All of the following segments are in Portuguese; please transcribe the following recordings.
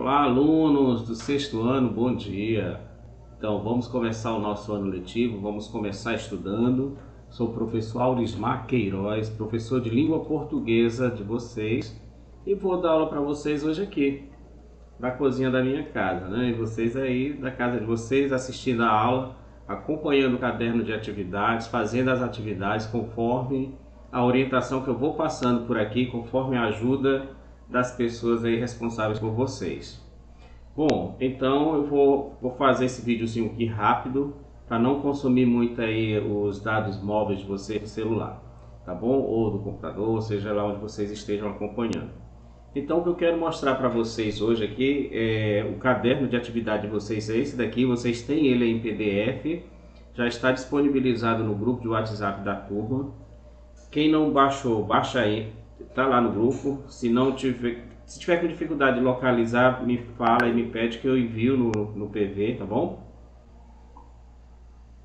Olá, alunos do sexto ano, bom dia. Então, vamos começar o nosso ano letivo, vamos começar estudando. Sou o professor Aurismar Queiroz, professor de língua portuguesa de vocês, e vou dar aula para vocês hoje aqui, na cozinha da minha casa, né? E vocês aí da casa de vocês assistindo a aula, acompanhando o caderno de atividades, fazendo as atividades conforme a orientação que eu vou passando por aqui, conforme a ajuda das pessoas aí responsáveis por vocês. Bom, então eu vou fazer esse videozinho aqui rápido para não consumir muito aí os dados móveis de vocês do celular, tá bom? Ou do computador, seja lá onde vocês estejam acompanhando. Então o que eu quero mostrar para vocês hoje aqui é o caderno de atividade de vocês. Esse daqui, vocês têm ele em PDF, já está disponibilizado no grupo de WhatsApp da turma. Quem não baixou, baixa aí, tá lá no grupo. Se tiver com dificuldade de localizar, me fala e me pede que eu envio no PV, tá bom?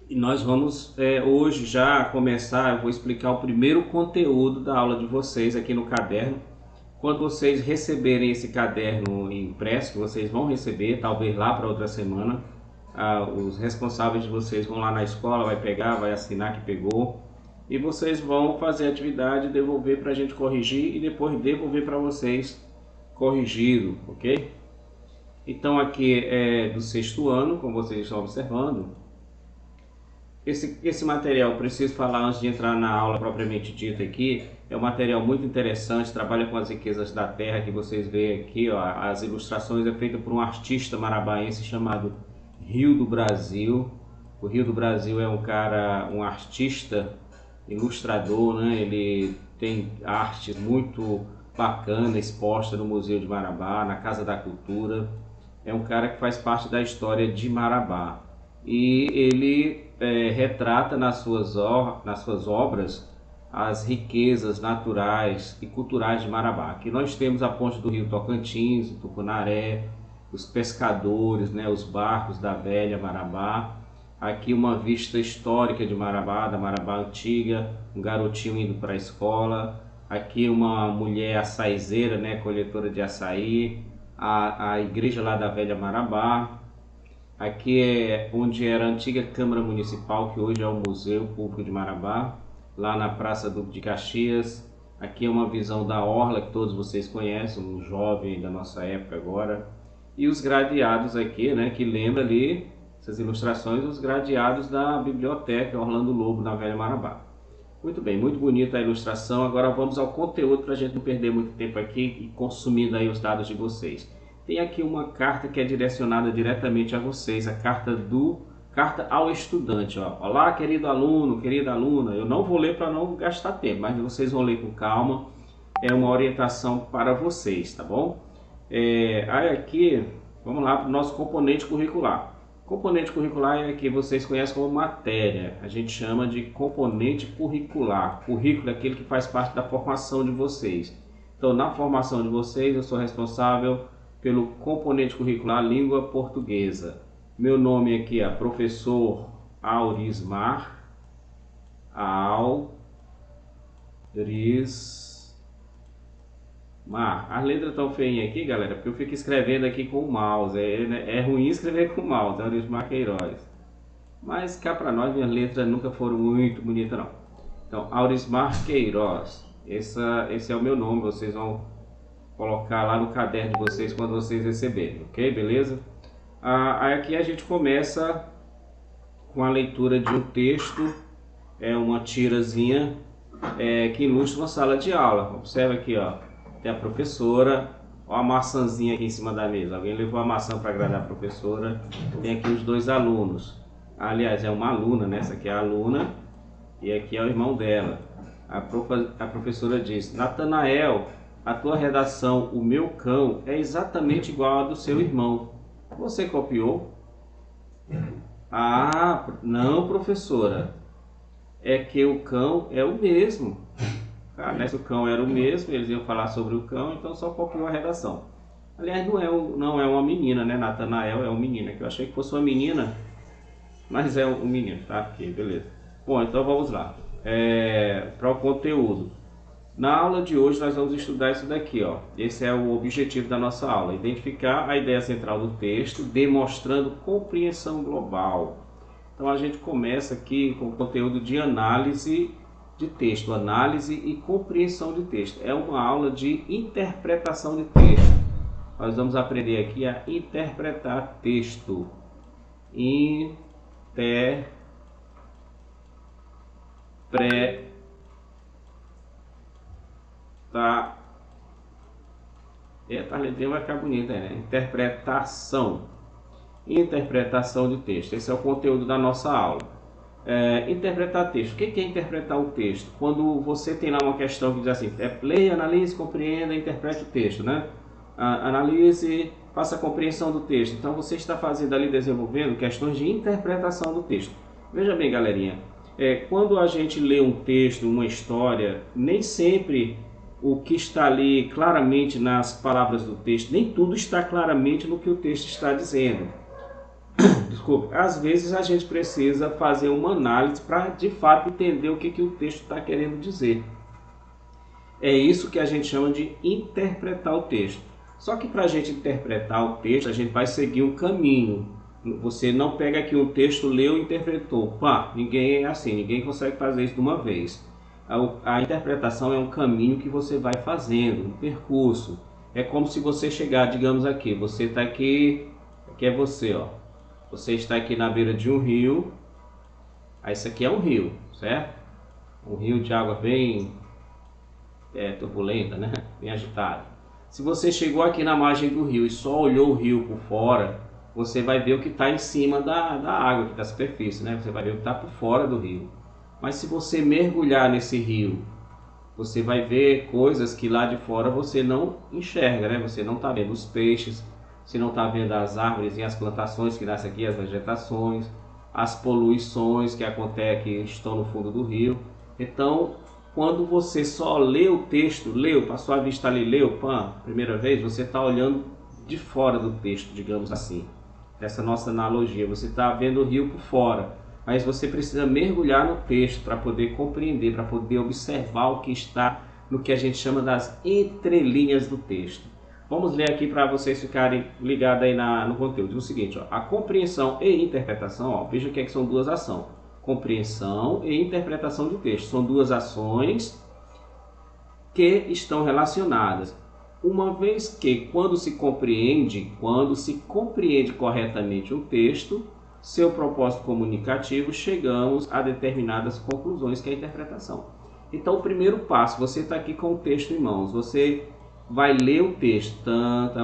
E nós vamos hoje já começar, eu vou explicar o primeiro conteúdo da aula de vocês aqui no caderno. Quando vocês receberem esse caderno impresso, que vocês vão receber, talvez lá para outra semana, os responsáveis de vocês vão lá na escola, vai pegar, vai assinar que pegou, e vocês vão fazer a atividade, devolver para a gente corrigir e depois devolver para vocês corrigido, ok? Então aqui é do sexto ano, como vocês estão observando. Esse material, eu preciso falar antes de entrar na aula propriamente dita aqui, é um material muito interessante, trabalha com as riquezas da terra, que vocês veem aqui, ó, as ilustrações é feita por um artista marabaense chamado Rio do Brasil. O Rio do Brasil é um artista, ilustrador, né? Ele tem arte muito bacana exposta no Museu de Marabá, na Casa da Cultura. É um cara que faz parte da história de Marabá. E ele retrata nas suas obras as riquezas naturais e culturais de Marabá. Aqui nós temos a ponte do rio Tocantins, o Tucunaré, os pescadores, né, os barcos da velha Marabá. Aqui uma vista histórica de Marabá, da Marabá antiga, um garotinho indo para a escola. Aqui uma mulher açaizeira, né, colhetora de açaí. A igreja lá da velha Marabá. Aqui é onde era a antiga Câmara Municipal, que hoje é o Museu Público de Marabá, lá na Praça Duque de Caxias. Aqui é uma visão da orla que todos vocês conhecem, um jovem da nossa época agora. E os gradeados aqui, né, que lembra ali, essas ilustrações, os gradeados da Biblioteca Orlando Lobo, na Velha Marabá. Muito bem, muito bonita a ilustração. Agora vamos ao conteúdo para a gente não perder muito tempo aqui e consumindo aí os dados de vocês. Tem aqui uma carta que é direcionada diretamente a vocês, a carta ao estudante. Ó. Olá, querido aluno, querida aluna. Eu não vou ler para não gastar tempo, mas vocês vão ler com calma. É uma orientação para vocês, tá bom? Aí aqui, vamos lá para o nosso componente curricular. Componente curricular é que vocês conhecem como matéria. A gente chama de componente curricular. Currículo é aquele que faz parte da formação de vocês. Então, na formação de vocês, eu sou responsável pelo componente curricular língua portuguesa. Meu nome aqui é professor Aurismar As letras estão feinhas aqui, galera, porque eu fico escrevendo aqui com o mouse. É ruim escrever com o mouse, Aurismar Queiroz. Mas cá para nós, minhas letras nunca foram muito bonitas, não. Então, Aurismar Queiroz. Esse é o meu nome, vocês vão colocar lá no caderno de vocês quando vocês receberem, ok? Beleza? Aqui a gente começa com a leitura de um texto, uma tirazinha que ilustra uma sala de aula. Observa aqui, ó, tem a professora, ó a maçãzinha aqui em cima da mesa. Alguém levou a maçã para agradar a professora. Tem aqui os dois alunos. Aliás, é uma aluna, né? Essa aqui é a aluna e aqui é o irmão dela. A professora diz: Natanael, a tua redação, o meu cão, é exatamente igual a do seu irmão. Você copiou? Ah, não, professora. É que o cão é o mesmo. Se o cão era o mesmo, eles iam falar sobre o cão, então só copiou a redação. Aliás, não é uma menina, né? Natanael é um menino. Que eu achei que fosse uma menina, mas é um menino, tá? Ok, beleza. Bom, então vamos lá. Para o conteúdo. Na aula de hoje nós vamos estudar isso daqui, ó. Esse é o objetivo da nossa aula, identificar a ideia central do texto, demonstrando compreensão global. Então a gente começa aqui com o conteúdo de análise de texto, análise e compreensão de texto. É uma aula de interpretação de texto. Nós vamos aprender aqui a interpretar texto. Essa letrinha vai ficar bonita, né? Interpretação de texto. Esse é o conteúdo da nossa aula. Interpretar texto. O que é interpretar o texto? Quando você tem lá uma questão que diz assim, leia, analise, compreenda, interprete o texto, né? Analise, faça a compreensão do texto. Então você está fazendo ali, desenvolvendo questões de interpretação do texto. Veja bem, galerinha, quando a gente lê um texto, uma história, nem sempre o que está ali claramente nas palavras do texto, nem tudo está claramente no que o texto está dizendo. Desculpe, às vezes a gente precisa fazer uma análise para de fato entender o que o texto está querendo dizer. É isso que a gente chama de interpretar o texto. Só que para a gente interpretar o texto, a gente vai seguir um caminho. Você não pega aqui um texto, leu e interpretou. Pá, ninguém é assim, ninguém consegue fazer isso de uma vez. A interpretação é um caminho que você vai fazendo, um percurso. É como se você chegar, digamos aqui, você está aqui é você, ó. Você está aqui na beira de um rio. Aí isso aqui é um rio, certo? Um rio de água bem turbulenta, né? Bem agitada. Se você chegou aqui na margem do rio e só olhou o rio por fora, você vai ver o que está em cima da água, da superfície, né? Você vai ver o que está por fora do rio. Mas se você mergulhar nesse rio, você vai ver coisas que lá de fora você não enxerga, né? Você não está vendo os peixes, você não está vendo as árvores e as plantações que nascem aqui, as vegetações, as poluições que acontecem, que estão no fundo do rio. Então, quando você só lê o texto, passou a vista ali, primeira vez, você está olhando de fora do texto, digamos assim. Essa nossa analogia, você está vendo o rio por fora, mas você precisa mergulhar no texto para poder compreender, para poder observar o que está no que a gente chama das entrelinhas do texto. Vamos ler aqui para vocês ficarem ligados aí no conteúdo. Diz o seguinte, ó, a compreensão e interpretação, ó, veja que são duas ações. Compreensão e interpretação de texto. São duas ações que estão relacionadas. Uma vez que quando se compreende corretamente um texto, seu propósito comunicativo, chegamos a determinadas conclusões, que é a interpretação. Então, o primeiro passo, você está aqui com o texto em mãos, você vai ler o texto,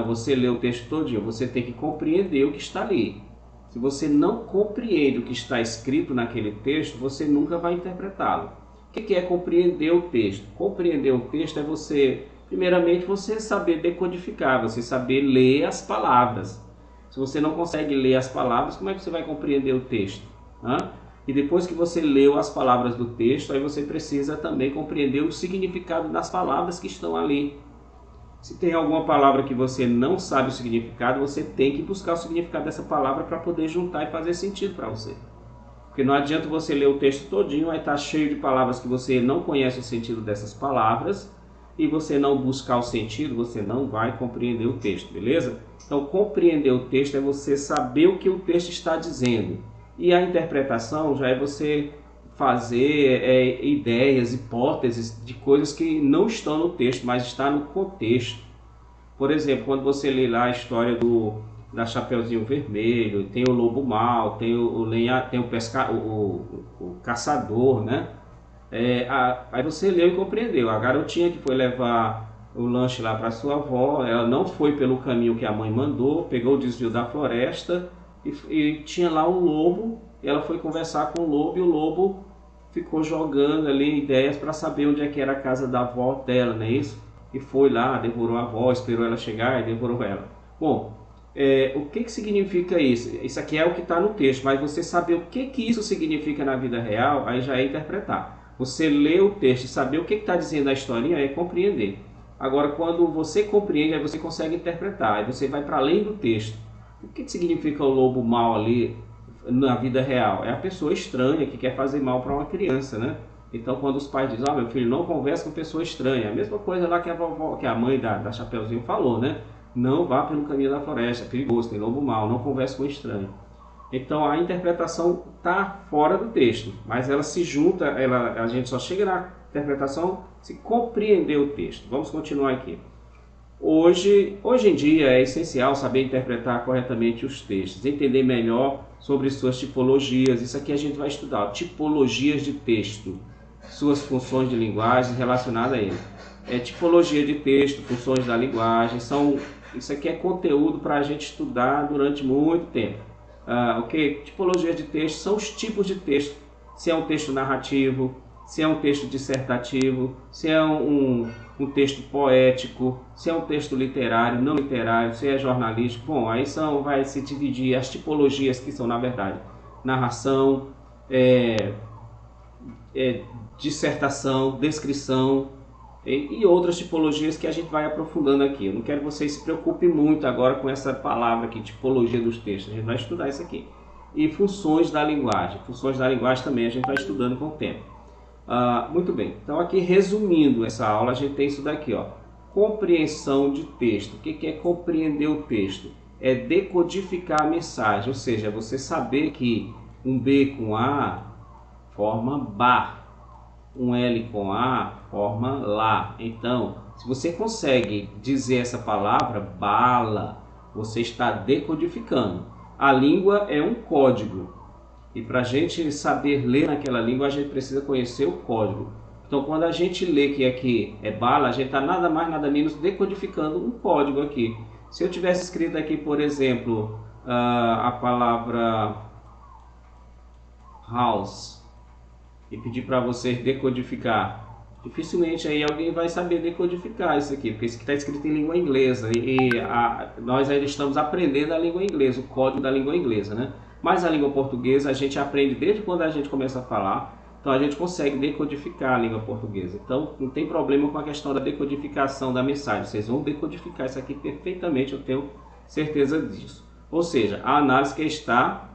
você lê o texto todinho, você tem que compreender o que está ali. Se você não compreende o que está escrito naquele texto, você nunca vai interpretá-lo. O que é compreender o texto? Compreender o texto é você, primeiramente, você saber decodificar, você saber ler as palavras. Se você não consegue ler as palavras, como é que você vai compreender o texto? E depois que você leu as palavras do texto, aí você precisa também compreender o significado das palavras que estão ali. Se tem alguma palavra que você não sabe o significado, você tem que buscar o significado dessa palavra para poder juntar e fazer sentido para você. Porque não adianta você ler o texto todinho, vai estar cheio de palavras que você não conhece o sentido dessas palavras, e você não buscar o sentido, você não vai compreender o texto, beleza? Então, compreender o texto é você saber o que o texto está dizendo. E a interpretação já é você fazer ideias, hipóteses de coisas que não estão no texto, mas está no contexto. Por exemplo, quando você lê lá a história da Chapeuzinho Vermelho, tem o lobo mau, tem o caçador, né? Aí você leu e compreendeu. A garotinha que foi levar o lanche lá para sua avó, ela não foi pelo caminho que a mãe mandou, pegou o desvio da floresta e tinha lá um lobo. Ela foi conversar com o lobo e o lobo ficou jogando ali ideias para saber onde é que era a casa da avó dela, não é isso? E foi lá, devorou a avó, esperou ela chegar e devorou ela. Bom, o que significa isso? Isso aqui é o que está no texto, mas você saber o que isso significa na vida real, aí já é interpretar. Você lê o texto e saber o que está dizendo a historinha é compreender. Agora, quando você compreende, aí você consegue interpretar, aí você vai para além do texto. O que significa o lobo mau ali na vida real? É a pessoa estranha que quer fazer mal para uma criança, né? Então, quando os pais dizem, meu filho, não converse com pessoa estranha, a mesma coisa lá que a vovó, que a mãe da Chapeuzinho falou, né? Não vá pelo caminho da floresta, é perigoso, tem lobo mau, não converse com estranho. Então, a interpretação está fora do texto, mas ela se junta, a gente só chega na interpretação se compreender o texto. Vamos continuar aqui. Hoje em dia é essencial saber interpretar corretamente os textos, entender melhor sobre suas tipologias. Isso aqui a gente vai estudar, tipologias de texto, suas funções de linguagem relacionadas a ele. Tipologia de texto, funções da linguagem, isso aqui é conteúdo para a gente estudar durante muito tempo. Tipologia de texto são os tipos de texto, se é um texto narrativo, se é um texto dissertativo, se é um texto poético, se é um texto literário, não literário, se é jornalístico. Bom, aí vai se dividir as tipologias que são, na verdade, narração, dissertação, descrição e outras tipologias que a gente vai aprofundando aqui. Eu não quero que vocês se preocupem muito agora com essa palavra aqui, tipologia dos textos. A gente vai estudar isso aqui. E funções da linguagem. Funções da linguagem também a gente vai estudando com o tempo. Muito bem, então aqui resumindo essa aula, a gente tem isso daqui, ó. Compreensão de texto. O que é compreender o texto? É decodificar a mensagem, ou seja, você saber que um B com A forma bar, um L com A forma lá. Então, se você consegue dizer essa palavra, bala, você está decodificando. A língua é um código. E para a gente saber ler naquela língua, a gente precisa conhecer o código. Então, quando a gente lê que aqui é bala, a gente está nada mais, nada menos decodificando um código aqui. Se eu tivesse escrito aqui, por exemplo, a palavra house e pedir para vocês decodificar, dificilmente aí alguém vai saber decodificar isso aqui, porque isso aqui está escrito em língua inglesa nós ainda estamos aprendendo a língua inglesa, o código da língua inglesa, né? Mas a língua portuguesa a gente aprende desde quando a gente começa a falar, então a gente consegue decodificar a língua portuguesa. Então não tem problema com a questão da decodificação da mensagem, vocês vão decodificar isso aqui perfeitamente, eu tenho certeza disso. Ou seja, a análise que está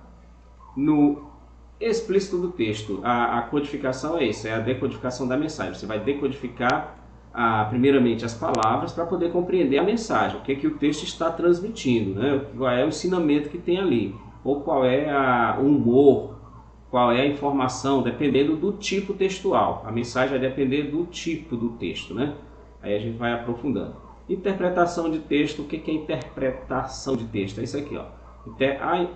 no explícito do texto, a codificação é isso, é a decodificação da mensagem. Você vai decodificar primeiramente as palavras para poder compreender a mensagem, o que o texto está transmitindo, né? Qual é o ensinamento que tem ali. Ou qual é o humor, qual é a informação, dependendo do tipo textual. A mensagem vai depender do tipo do texto, né? Aí a gente vai aprofundando. Interpretação de texto, o que é interpretação de texto? É isso aqui, ó.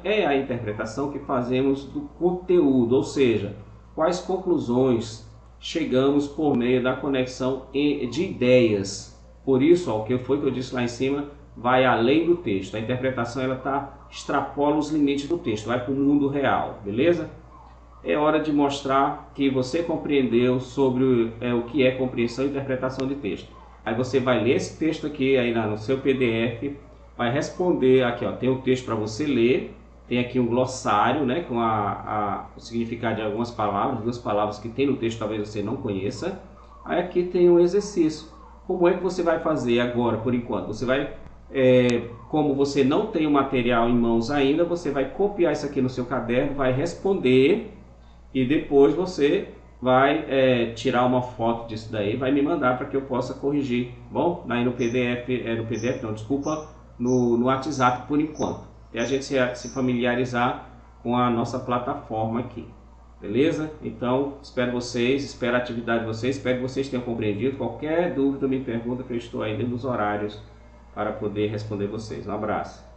É a interpretação que fazemos do conteúdo, ou seja, quais conclusões chegamos por meio da conexão de ideias. Por isso, ó, o que foi que eu disse lá em cima, vai além do texto. A interpretação extrapola os limites do texto, vai para o mundo real, beleza? É hora de mostrar que você compreendeu sobre o que é compreensão e interpretação de texto. Aí você vai ler esse texto aqui aí no seu PDF, vai responder aqui, ó, tem um texto para você ler, tem aqui um glossário, né, com o significado de algumas palavras, duas palavras que tem no texto talvez você não conheça. Aí aqui tem um exercício. Como é que você vai fazer agora, por enquanto? Você vai como você não tem o material em mãos ainda, você vai copiar isso aqui no seu caderno, vai responder e depois você vai tirar uma foto disso daí, vai me mandar para que eu possa corrigir. Bom, aí no PDF, no WhatsApp por enquanto. E a gente se familiarizar com a nossa plataforma aqui. Beleza? Então, espero a atividade de vocês, espero que vocês tenham compreendido. Qualquer dúvida me pergunta que eu estou aí dentro dos horários para poder responder vocês. Um abraço.